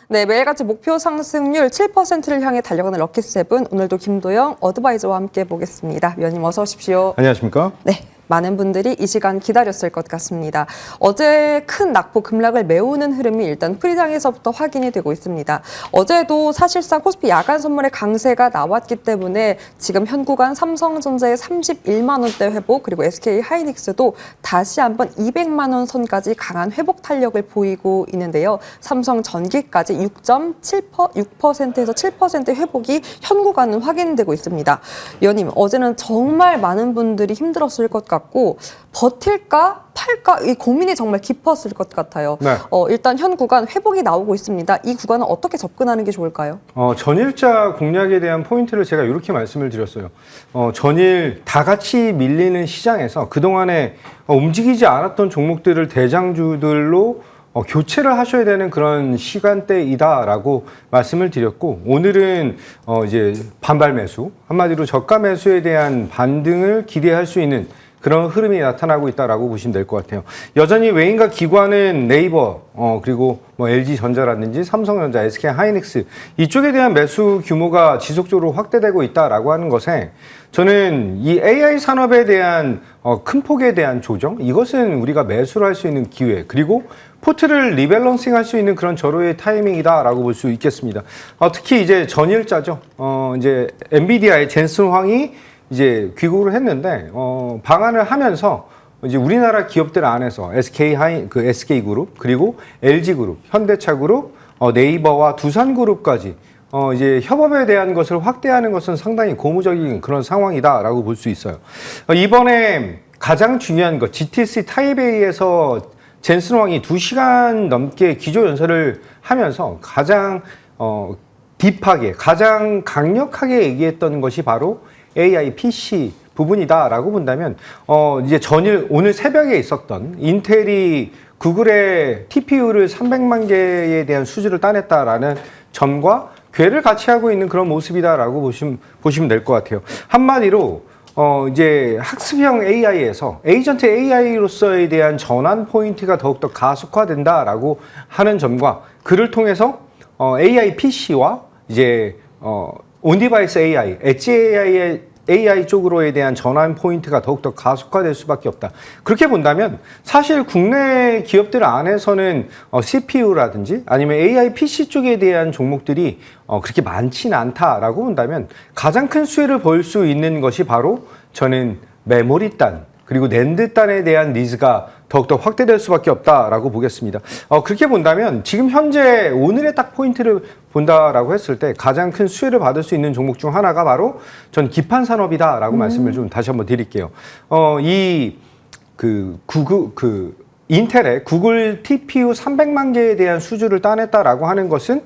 네, 매일같이 목표 상승률 7%를 향해 달려가는 럭키세븐. 오늘도 김도영 어드바이저와 함께 보겠습니다. 위원님 어서 오십시오. 안녕하십니까? 네. 많은 분들이 이 시간 기다렸을 것 같습니다. 어제 큰 낙폭 급락을 메우는 흐름이 일단 프리장에서부터 확인이 되고 있습니다. 어제도 사실상 코스피 야간 선물의 강세가 나왔기 때문에 지금 현 구간 삼성전자의 31만 원대 회복, 그리고 SK 하이닉스도 다시 한번 200만 원 선까지 강한 회복 탄력을 보이고 있는데요. 삼성전기까지 6.6%에서 7% 회복이 현 구간은 확인되고 있습니다. 위원님, 어제는 정말 많은 분들이 힘들었을 것 같고 버틸까 팔까 이 고민이 정말 깊었을 것 같아요. 네. 일단 현 구간 회복이 나오고 있습니다. 이 구간은 어떻게 접근하는 게 좋을까요? 전일자 공략에 대한 포인트를 제가 이렇게 말씀을 드렸어요. 전일 다 같이 밀리는 시장에서 그동안에 움직이지 않았던 종목들을 대장주들로 교체를 하셔야 되는 그런 시간대이다라고 말씀을 드렸고, 오늘은 이제 반발 매수, 한마디로 저가 매수에 대한 반등을 기대할 수 있는 그런 흐름이 나타나고 있다라고 보시면 될 것 같아요. 여전히 외인과 기관은 네이버, 그리고 뭐 LG전자라든지 삼성전자, SK 하이닉스 이쪽에 대한 매수 규모가 지속적으로 확대되고 있다라고 하는 것에 저는 이 AI 산업에 대한 큰 폭에 대한 조정, 이것은 우리가 매수를 할 수 있는 기회, 그리고 포트를 리밸런싱 할 수 있는 그런 절호의 타이밍이다라고 볼 수 있겠습니다. 특히 이제 전일자죠. 이제 엔비디아의 젠슨 황이 이제 귀국을 했는데 방한을 하면서 이제 우리나라 기업들 안에서 SK그룹, 그리고 LG그룹, 현대차그룹, 네이버와 두산그룹까지 이제 협업에 대한 것을 확대하는 것은 상당히 고무적인 그런 상황이다라고 볼 수 있어요. 이번에 가장 중요한 것, GTC 타이베이에서 젠슨 황이 2시간 넘게 기조연설을 하면서 가장 딥하게, 가장 강력하게 얘기했던 것이 바로 AI PC 부분이다라고 본다면, 이제 오늘 새벽에 있었던 인텔이 구글의 TPU를 300만 개에 대한 수주를 따냈다라는 점과 궤를 같이 하고 있는 그런 모습이다라고 보시면 될 것 같아요. 한마디로 이제 학습형 AI에서 에이전트 AI로서에 대한 전환 포인트가 더욱더 가속화된다라고 하는 점과, 그를 통해서 AI PC와 이제 온디바이스 AI, 엣지 AI 쪽으로에 대한 전환 포인트가 더욱더 가속화될 수밖에 없다. 그렇게 본다면 사실 국내 기업들 안에서는 CPU라든지 아니면 AI PC 쪽에 대한 종목들이 그렇게 많지는 않다라고 본다면, 가장 큰 수혜를 볼 수 있는 것이 바로 저는 메모리 단, 그리고 낸드 단에 대한 니즈가 더욱더 확대될 수밖에 없다라고 보겠습니다. 그렇게 본다면 지금 현재 오늘의 딱 포인트를 본다라고 했을 때 가장 큰 수혜를 받을 수 있는 종목 중 하나가 바로 전 기판 산업이다라고 말씀을 좀 다시 한번 드릴게요. 인텔의 구글 TPU 300만 개에 대한 수주를 따냈다라고 하는 것은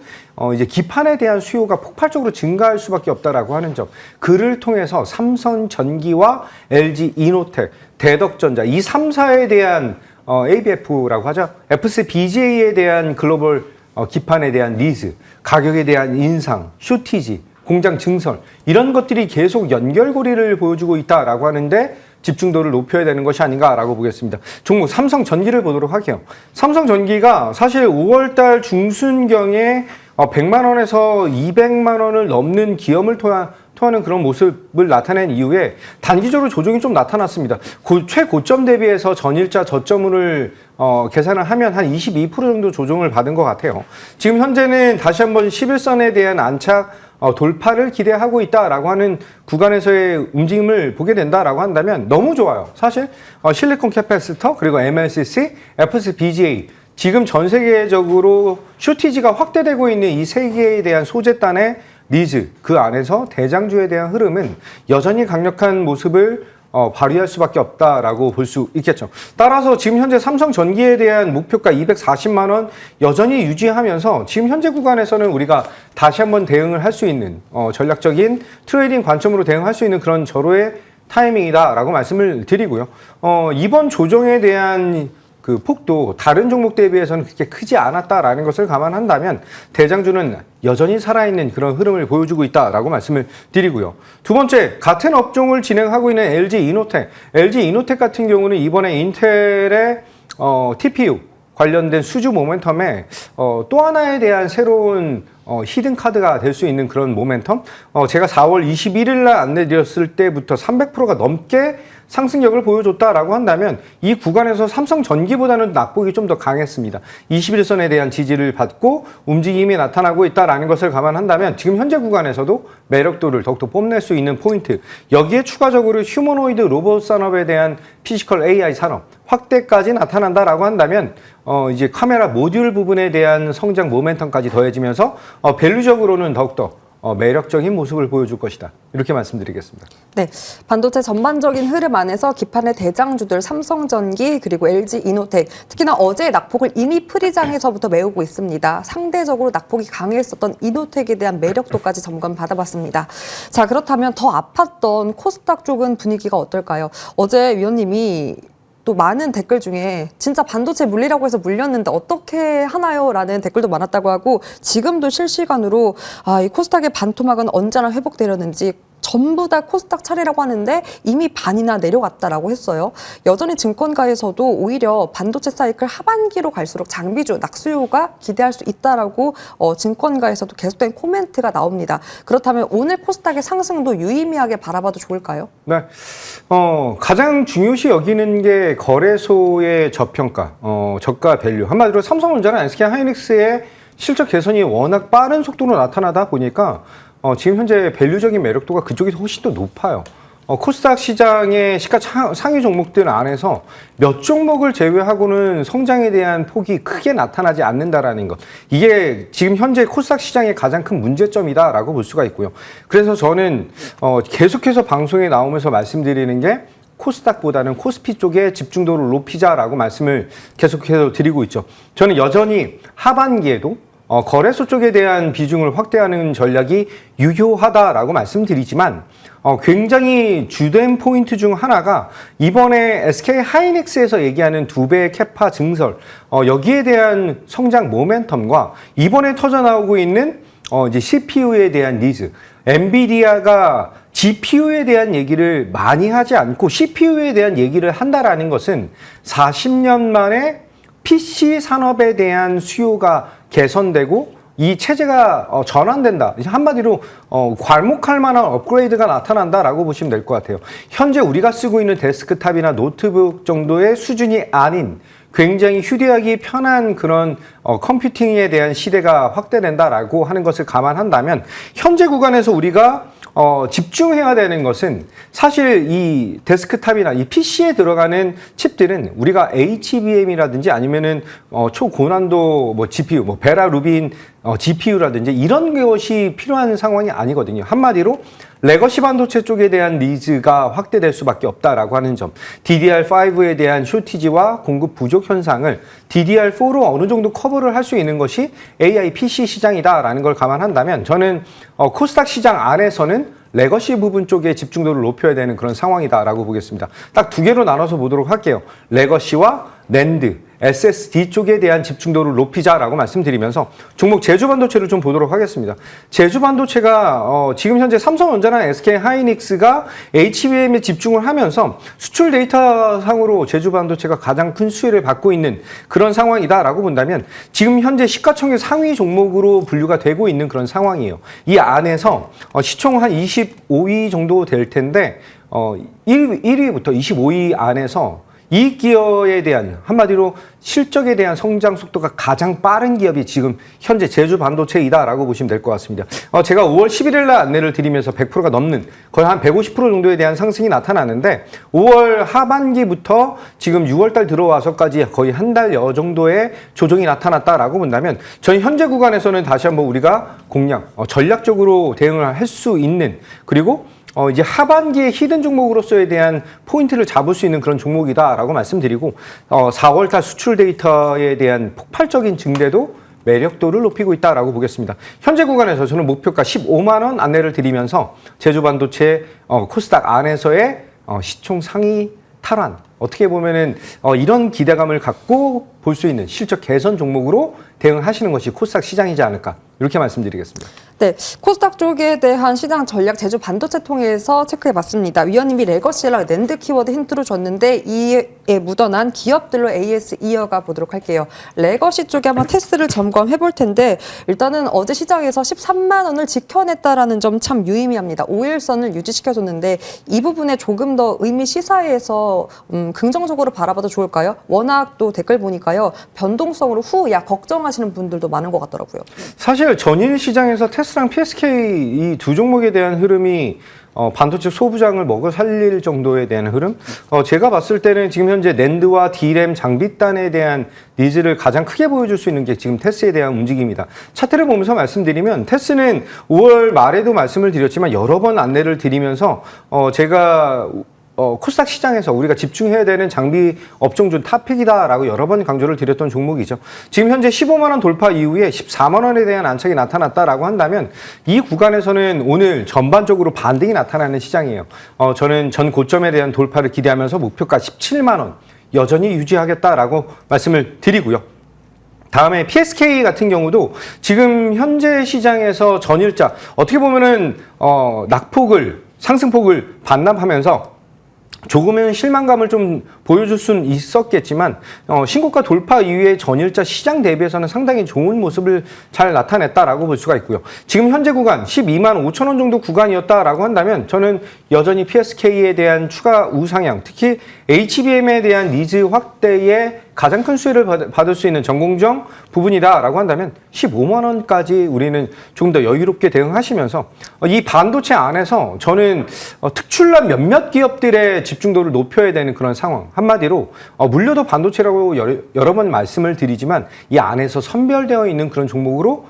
이제 기판에 대한 수요가 폭발적으로 증가할 수밖에 없다라고 하는 점, 그를 통해서 삼성전기와 LG 이노텍, 대덕전자 이 3사에 대한 ABF라고 하죠. FCBGA에 대한 글로벌 기판에 대한 니즈, 가격에 대한 인상, 쇼티지, 공장 증설, 이런 것들이 계속 연결고리를 보여주고 있다라고 하는데 집중도를 높여야 되는 것이 아닌가라고 보겠습니다. 종목 삼성전기를 보도록 할게요. 삼성전기가 사실 5월달 중순경에 100만 원에서 200만 원을 넘는 기염을 토하는 그런 모습을 나타낸 이후에 단기적으로 조정이 좀 나타났습니다. 최고점 대비해서 전일자 저점을 계산을 하면 한 22% 정도 조정을 받은 것 같아요. 지금 현재는 다시 한번 11선에 대한 안착 돌파를 기대하고 있다라고 하는 구간에서의 움직임을 보게 된다라고 한다면 너무 좋아요. 사실 실리콘 캐패시터, 그리고 MLCC, FCBGA, 지금 전 세계적으로 쇼티지가 확대되고 있는 이 세 개에 대한 소재단의 니즈, 그 안에서 대장주에 대한 흐름은 여전히 강력한 모습을 발휘할 수밖에 없다라고 볼 수 있겠죠. 따라서 지금 현재 삼성전기에 대한 목표가 240만 원 여전히 유지하면서 지금 현재 구간에서는 우리가 다시 한번 대응을 할 수 있는 전략적인 트레이딩 관점으로 대응할 수 있는 그런 절호의 타이밍이다라고 말씀을 드리고요. 이번 조정에 대한 그 폭도 다른 종목 대비해서는 그렇게 크지 않았다라는 것을 감안한다면 대장주는 여전히 살아있는 그런 흐름을 보여주고 있다라고 말씀을 드리고요. 두 번째, 같은 업종을 진행하고 있는 LG 이노텍 같은 경우는 이번에 인텔의 TPU 관련된 수주 모멘텀에 또 하나에 대한 새로운 히든 카드가 될 수 있는 그런 모멘텀. 제가 4월 21일 날 안내드렸을 때부터 300%가 넘게 상승력을 보여줬다라고 한다면 이 구간에서 삼성전기보다는 낙폭이 좀 더 강했습니다. 21선에 대한 지지를 받고 움직임이 나타나고 있다라는 것을 감안한다면 지금 현재 구간에서도 매력도를 더욱더 뽐낼 수 있는 포인트. 여기에 추가적으로 휴머노이드 로봇 산업에 대한 피지컬 AI 산업 확대까지 나타난다라고 한다면 이제 카메라 모듈 부분에 대한 성장 모멘텀까지 더해지면서 밸류적으로는 더욱더 매력적인 모습을 보여줄 것이다. 이렇게 말씀드리겠습니다. 네, 반도체 전반적인 흐름 안에서 기판의 대장주들 삼성전기 그리고 LG이노텍 특히나 어제의 낙폭을 이미 프리장에서부터 메우고 있습니다. 상대적으로 낙폭이 강했었던 이노텍에 대한 매력도까지 점검 받아봤습니다. 자, 그렇다면 더 아팠던 코스닥 쪽은 분위기가 어떨까요? 어제 위원님이 또 많은 댓글 중에 진짜 반도체 물리라고 해서 물렸는데 어떻게 하나요? 라는 댓글도 많았다고 하고 지금도 실시간으로 이 코스닥의 반토막은 언제나 회복되려는지 전부 다 코스닥 차례라고 하는데 이미 반이나 내려갔다라고 했어요. 여전히 증권가에서도 오히려 반도체 사이클 하반기로 갈수록 장비주 낙수요가 기대할 수 있다라고 증권가에서도 계속된 코멘트가 나옵니다. 그렇다면 오늘 코스닥의 상승도 유의미하게 바라봐도 좋을까요? 네, 가장 중요시 여기는 게 거래소의 저평가, 저가 밸류. 한마디로 삼성전자나 SK하이닉스의 실적 개선이 워낙 빠른 속도로 나타나다 보니까 지금 현재 밸류적인 매력도가 그쪽이 훨씬 더 높아요. 코스닥 시장의 시가 상위 종목들 안에서 몇 종목을 제외하고는 성장에 대한 폭이 크게 나타나지 않는다라는 것. 이게 지금 현재 코스닥 시장의 가장 큰 문제점이다라고 볼 수가 있고요. 그래서 저는 계속해서 방송에 나오면서 말씀드리는 게 코스닥보다는 코스피 쪽에 집중도를 높이자라고 말씀을 계속해서 드리고 있죠. 저는 여전히 하반기에도 거래소 쪽에 대한 비중을 확대하는 전략이 유효하다라고 말씀드리지만 굉장히 주된 포인트 중 하나가 이번에 SK하이닉스에서 얘기하는 2배 캐파 증설 여기에 대한 성장 모멘텀과 이번에 터져나오고 있는 이제 CPU에 대한 니즈, 엔비디아가 GPU에 대한 얘기를 많이 하지 않고 CPU에 대한 얘기를 한다라는 것은 40년 만에 PC 산업에 대한 수요가 개선되고 이 체제가 전환된다. 한마디로 괄목할 만한 업그레이드가 나타난다라고 보시면 될 것 같아요. 현재 우리가 쓰고 있는 데스크탑이나 노트북 정도의 수준이 아닌 굉장히 휴대하기 편한 그런 컴퓨팅에 대한 시대가 확대된다라고 하는 것을 감안한다면 현재 구간에서 우리가 집중해야 되는 것은 사실 이 데스크탑이나 이 PC에 들어가는 칩들은 우리가 HBM이라든지 아니면은 초고난도 GPU, 베라 루빈 GPU라든지 이런 것이 필요한 상황이 아니거든요. 한마디로 레거시 반도체 쪽에 대한 니즈가 확대될 수밖에 없다라고 하는 점, DDR5에 대한 쇼티지와 공급 부족 현상을 DDR4로 어느 정도 커버를 할 수 있는 것이 AI PC 시장이다라는 걸 감안한다면 저는 코스닥 시장 안에서는 레거시 부분 쪽에 집중도를 높여야 되는 그런 상황이다라고 보겠습니다. 딱 두 개로 나눠서 보도록 할게요. 레거시와 낸드, SSD 쪽에 대한 집중도를 높이자라고 말씀드리면서 종목 제주반도체를 좀 보도록 하겠습니다. 제주반도체가 지금 현재 삼성전자나 SK하이닉스가 HBM에 집중을 하면서 수출 데이터 상으로 제주반도체가 가장 큰 수혜를 받고 있는 그런 상황이다라고 본다면 지금 현재 시가총액 상위 종목으로 분류가 되고 있는 그런 상황이에요. 이 안에서 시총 한 25위 정도 될 텐데 1위부터 25위 안에서 이익 기업에 대한 한마디로 실적에 대한 성장 속도가 가장 빠른 기업이 지금 현재 제주 반도체이다라고 보시면 될 것 같습니다. 제가 5월 11일 날 안내를 드리면서 100%가 넘는 거의 한 150% 정도에 대한 상승이 나타나는데 5월 하반기부터 지금 6월 달 들어와서까지 거의 한 달여 정도의 조정이 나타났다라고 본다면 저희 현재 구간에서는 다시 한번 우리가 공략, 전략적으로 대응을 할 수 있는 그리고 이제 하반기의 히든 종목으로서에 대한 포인트를 잡을 수 있는 그런 종목이다라고 말씀드리고 4월달 수출 데이터에 대한 폭발적인 증대도 매력도를 높이고 있다라고 보겠습니다. 현재 구간에서 저는 목표가 15만 원 안내를 드리면서 제주반도체 코스닥 안에서의 시총 상위 탈환 어떻게 보면은 이런 기대감을 갖고 볼 수 있는 실적 개선 종목으로 대응하시는 것이 코스닥 시장이지 않을까 이렇게 말씀드리겠습니다. 네, 코스닥 쪽에 대한 시장 전략 제조 반도체 통해서 체크해봤습니다. 위원님이 레거시랑 낸드 키워드 힌트로 줬는데 이에 묻어난 기업들로 AS 이어가 보도록 할게요. 레거시 쪽에 한번 테스트를 점검해볼 텐데 일단은 어제 시장에서 13만 원을 지켜냈다라는 점 참 유의미합니다. 5일선을 유지시켜줬는데 이 부분에 조금 더 의미 시사에서 긍정적으로 바라봐도 좋을까요? 워낙 또 댓글 보니까요. 변동성으로 후야 걱정하시는 분들도 많은 것 같더라고요. 사실 전일 시장에서 테스랑 PSK 이 두 종목에 대한 흐름이 반도체 소부장을 먹여 살릴 정도에 대한 흐름? 제가 봤을 때는 지금 현재 낸드와 D램 장비단에 대한 니즈를 가장 크게 보여줄 수 있는 게 지금 테스에 대한 움직임이다. 차트를 보면서 말씀드리면 테스는 5월 말에도 말씀을 드렸지만 여러 번 안내를 드리면서 제가 코스닥 시장에서 우리가 집중해야 되는 장비 업종 중 탑픽이다라고 여러 번 강조를 드렸던 종목이죠. 지금 현재 15만 원 돌파 이후에 14만 원에 대한 안착이 나타났다라고 한다면 이 구간에서는 오늘 전반적으로 반등이 나타나는 시장이에요. 저는 전 고점에 대한 돌파를 기대하면서 목표가 17만 원 여전히 유지하겠다라고 말씀을 드리고요. 다음에 PSK 같은 경우도 지금 현재 시장에서 전일자 어떻게 보면은 낙폭을 상승폭을 반납하면서 조금은 실망감을 좀 보여줄 수는 있었겠지만 신고가 돌파 이후에 전일자 시장 대비해서는 상당히 좋은 모습을 잘 나타냈다라고 볼 수가 있고요. 지금 현재 구간 12만 5천 원 정도 구간이었다라고 한다면 저는 여전히 PSK에 대한 추가 우상향, 특히 HBM에 대한 니즈 확대에 가장 큰 수혜를 받을 수 있는 전공정 부분이다라고 한다면 15만 원까지 우리는 조금 더 여유롭게 대응하시면서 이 반도체 안에서 저는 특출난 몇몇 기업들의 집중도를 높여야 되는 그런 상황. 한마디로 물려도 반도체라고 여러 번 말씀을 드리지만 이 안에서 선별되어 있는 그런 종목으로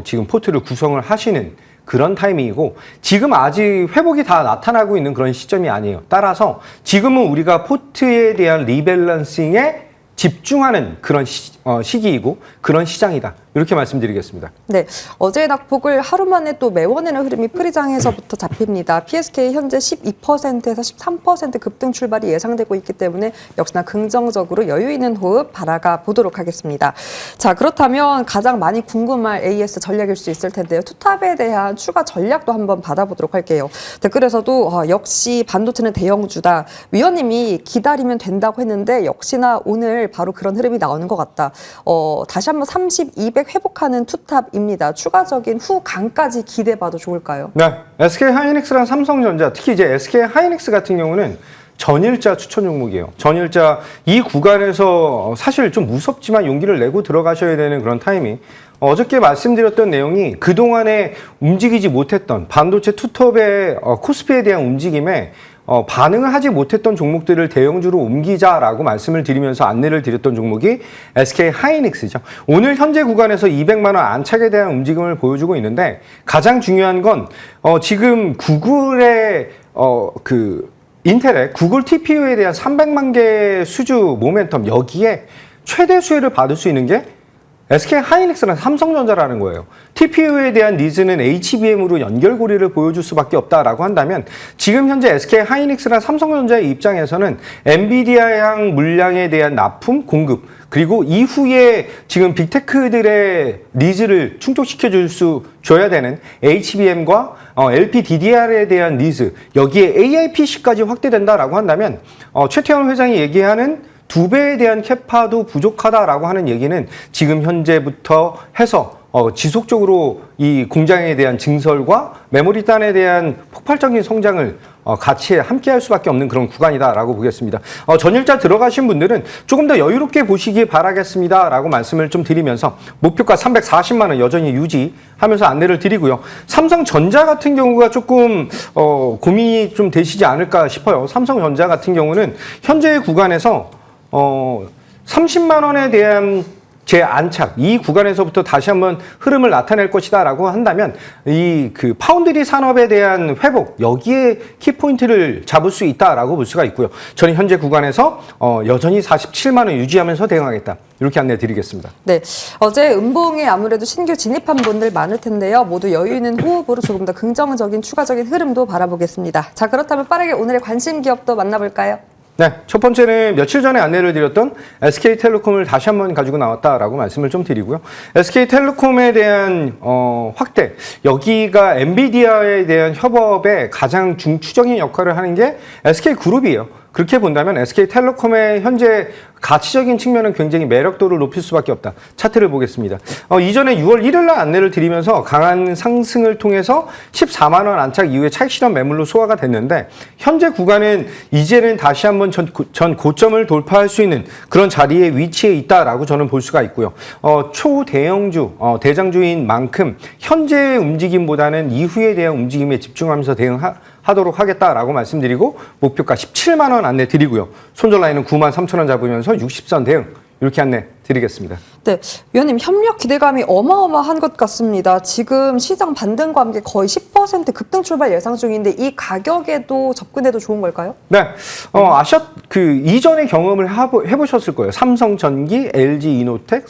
지금 포트를 구성을 하시는 그런 타이밍이고 지금 아직 회복이 다 나타나고 있는 그런 시점이 아니에요. 따라서 지금은 우리가 포트에 대한 리밸런싱에 집중하는 그런 시기이고 그런 시장이다. 이렇게 말씀드리겠습니다. 네, 어제의 낙폭을 하루 만에 또 메워내는 흐름이 프리장에서부터 잡힙니다. PSK 현재 12%에서 13% 급등 출발이 예상되고 있기 때문에 역시나 긍정적으로 여유 있는 호흡 바라가 보도록 하겠습니다. 자, 그렇다면 가장 많이 궁금할 AS 전략일 수 있을 텐데요. 투탑에 대한 추가 전략도 한번 받아보도록 할게요. 댓글에서도 역시 반도체는 대형주다. 위원님이 기다리면 된다고 했는데 역시나 오늘 바로 그런 흐름이 나오는 것 같다. 다시 한번 30, 200 회복하는 투탑입니다. 추가적인 후강까지 기대봐도 좋을까요? 네, SK 하이닉스랑 삼성전자, 특히 이제 SK 하이닉스 같은 경우는 전일자 추천 종목이에요. 전일자 이 구간에서 사실 좀 무섭지만 용기를 내고 들어가셔야 되는 그런 타이밍. 어저께 말씀드렸던 내용이 그동안에 움직이지 못했던 반도체 투톱의 코스피에 대한 움직임에 반응을 하지 못했던 종목들을 대형주로 옮기자라고 말씀을 드리면서 안내를 드렸던 종목이 SK 하이닉스죠. 오늘 현재 구간에서 200만 원 안착에 대한 움직임을 보여주고 있는데 가장 중요한 건 지금 구글의 인텔의 구글 TPU에 대한 300만 개 수주 모멘텀 여기에 최대 수혜를 받을 수 있는 게 SK 하이닉스랑 삼성전자라는 거예요. TPU에 대한 니즈는 HBM으로 연결고리를 보여줄 수밖에 없다라고 한다면 지금 현재 SK 하이닉스랑 삼성전자의 입장에서는 엔비디아향 물량에 대한 납품, 공급 그리고 이후에 지금 빅테크들의 니즈를 줘야 되는 HBM과 LPDDR에 대한 니즈 여기에 AI PC까지 확대된다라고 한다면 최태원 회장이 얘기하는 2배에 대한 캐파도 부족하다라고 하는 얘기는 지금 현재부터 해서 지속적으로 이 공장에 대한 증설과 메모리단에 대한 폭발적인 성장을 같이 함께 할 수밖에 없는 그런 구간이다라고 보겠습니다. 전일자 들어가신 분들은 조금 더 여유롭게 보시기 바라겠습니다라고 말씀을 좀 드리면서 목표가 340만 원 여전히 유지하면서 안내를 드리고요. 삼성전자 같은 경우가 조금 고민이 좀 되시지 않을까 싶어요. 삼성전자 같은 경우는 현재의 구간에서 30만 원에 대한 재안착 이 구간에서부터 다시 한번 흐름을 나타낼 것이다라고 한다면 이 파운드리 산업에 대한 회복 여기에 키포인트를 잡을 수 있다라고 볼 수가 있고요. 저는 현재 구간에서 여전히 47만 원 유지하면서 대응하겠다. 이렇게 안내 드리겠습니다. 네, 어제 음봉에 아무래도 신규 진입한 분들 많을 텐데요. 모두 여유 있는 호흡으로 조금 더 긍정적인 추가적인 흐름도 바라보겠습니다. 자, 그렇다면 빠르게 오늘의 관심 기업도 만나볼까요? 네, 첫 번째는 며칠 전에 안내를 드렸던 SK텔레콤을 다시 한번 가지고 나왔다라고 말씀을 좀 드리고요. SK텔레콤에 대한 확대, 여기가 엔비디아에 대한 협업에 가장 중추적인 역할을 하는 게 SK그룹이에요. 그렇게 본다면 SK텔레콤의 현재 가치적인 측면은 굉장히 매력도를 높일 수밖에 없다. 차트를 보겠습니다. 이전에 6월 1일 날 안내를 드리면서 강한 상승을 통해서 14만 원 안착 이후에 차익 실현 매물로 소화가 됐는데 현재 구간은 이제는 다시 한번 전 고점을 돌파할 수 있는 그런 자리에 위치해 있다라고 저는 볼 수가 있고요. 초대형주, 대장주인 만큼 현재의 움직임보다는 이후에 대한 움직임에 집중하면서 하도록 하겠다라고 말씀드리고 목표가 17만 원 안내 드리고요. 손절 라인은 9만 3천 원 잡으면서 60선 대응 이렇게 안내 드리겠습니다. 네, 위원님 협력 기대감이 어마어마한 것 같습니다. 지금 시장 반등과 함께 거의 10% 급등 출발 예상 중인데 이 가격에도 접근해도 좋은 걸까요? 네, 이전에 경험을 해보셨을 거예요. 삼성전기, LG이노텍,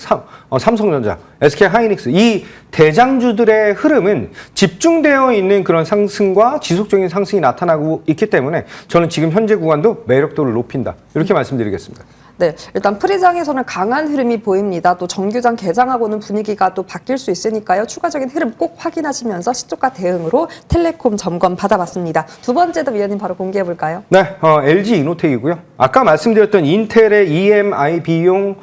삼성전자, SK하이닉스 이 대장주들의 흐름은 집중되어 있는 그런 상승과 지속적인 상승이 나타나고 있기 때문에 저는 지금 현재 구간도 매력도를 높인다 이렇게 말씀드리겠습니다. 네, 일단 프리장에서는 강한 흐름이 보입니다. 또 정규장 개장하고는 분위기가 또 바뀔 수 있으니까요. 추가적인 흐름 꼭 확인하시면서 시초가 대응으로 텔레콤 점검 받아봤습니다. 두 번째도 위원님 바로 공개해 볼까요? 네, LG이노텍이고요. 아까 말씀드렸던 인텔의 EMI 비용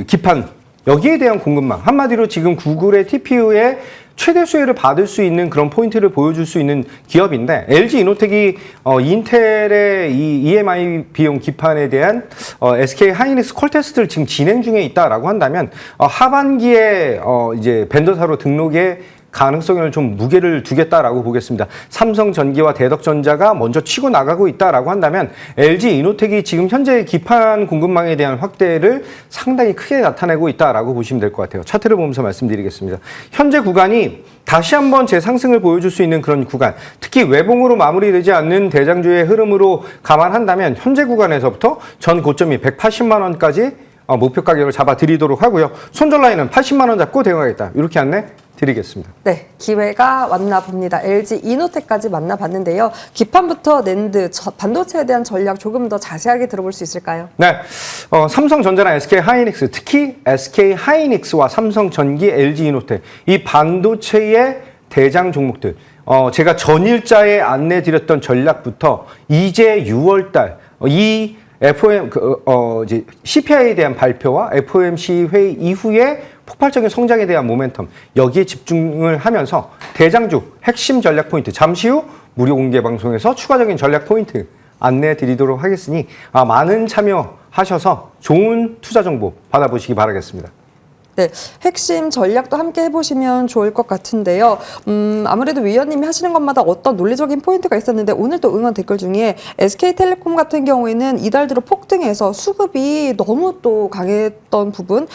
기판 여기에 대한 공급망 한마디로 지금 구글의 TPU에 최대 수혜를 받을 수 있는 그런 포인트를 보여줄 수 있는 기업인데 LG이노텍이 인텔의 이 EMI 비용 기판에 대한 SK하이닉스 콜 테스트를 지금 진행 중에 있다라고 한다면 하반기에 이제 벤더사로 등록에 가능성을 좀 무게를 두겠다라고 보겠습니다. 삼성전기와 대덕전자가 먼저 치고 나가고 있다라고 한다면 LG이노텍이 지금 현재 기판 공급망에 대한 확대를 상당히 크게 나타내고 있다라고 보시면 될 것 같아요. 차트를 보면서 말씀드리겠습니다. 현재 구간이 다시 한번 재상승을 보여줄 수 있는 그런 구간, 특히 외봉으로 마무리되지 않는 대장주의 흐름으로 감안한다면 현재 구간에서부터 전 고점이 180만 원까지 목표 가격을 잡아드리도록 하고요. 손절 라인은 80만 원 잡고 대응하겠다. 이렇게 안내 드리겠습니다. 네, 기회가 왔나 봅니다. LG이노텍까지 만나봤는데요. 기판부터 낸드, 반도체에 대한 전략 조금 더 자세하게 들어볼 수 있을까요? 네, 삼성전자나 SK하이닉스, 특히 SK하이닉스와 삼성전기, LG이노텍 이 반도체의 대장 종목들 제가 전일자에 안내드렸던 전략부터 이제 6월달 이 이제 CPI에 대한 발표와 FOMC 회의 이후에 폭발적인 성장에 대한 모멘텀 여기에 집중을 하면서 대장주 핵심 전략 포인트 잠시 후 무료 공개 방송에서 추가적인 전략 포인트 안내 드리도록 하겠으니 많은 참여하셔서 좋은 투자 정보 받아보시기 바라겠습니다. 네, 핵심 전략도 함께 해보시면 좋을 것 같은데요. 아무래도 위원님이 하시는 것마다 어떤 논리적인 포인트가 있었는데 오늘 또 응원 댓글 중에 SK텔레콤 같은 경우에는 이달 들어 폭등해서 수급이 너무 또 강했던 부분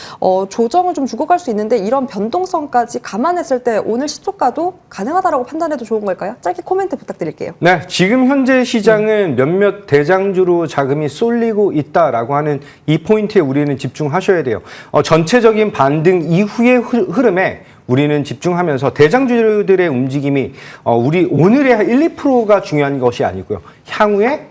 조정을 좀 주고 갈 수 있는데 이런 변동성까지 감안했을 때 오늘 시초가도 가능하다라고 판단해도 좋은 걸까요? 짧게 코멘트 부탁드릴게요. 네, 지금 현재 시장은 몇몇 대장주로 자금이 쏠리고 있다라고 하는 이 포인트에 우리는 집중하셔야 돼요. 전체적인 반등 이후의 흐름에 우리는 집중하면서 대장주들의 움직임이 우리 오늘의 1, 2%가 중요한 것이 아니고요. 향후에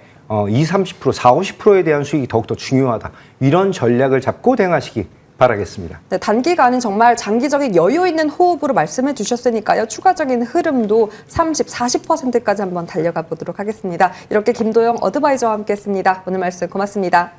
20, 30%, 40, 50%에 대한 수익이 더욱더 중요하다. 이런 전략을 잡고 대응하시기 바라겠습니다. 네, 단기간은 정말 장기적인 여유 있는 호흡으로 말씀해 주셨으니까요. 추가적인 흐름도 30, 40%까지 한번 달려가 보도록 하겠습니다. 이렇게 김도영 어드바이저와 함께했습니다. 오늘 말씀 고맙습니다.